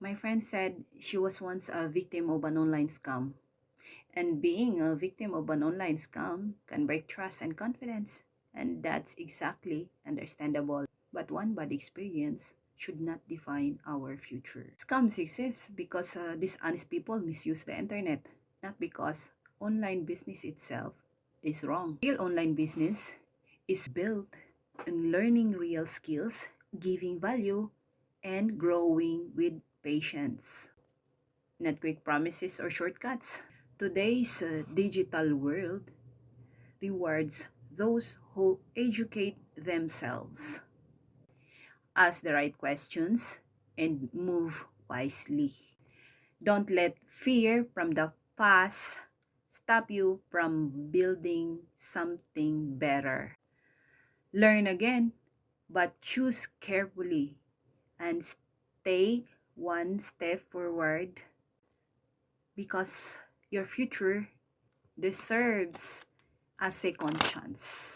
My friend said she was once a victim of an online scam. And being a victim of an online scam can break trust and confidence. And that's exactly understandable. But one bad experience should not define our future. Scams exist because dishonest people misuse the internet, not because online business itself is wrong. Real online business is built on learning real skills, giving value, and growing with patience, not quick promises or shortcuts. Today's digital world rewards those who educate themselves, ask the right questions, and move wisely. Don't let fear from the past stop you from building something better. Learn again, but choose carefully and take one step forward because your future deserves a second chance.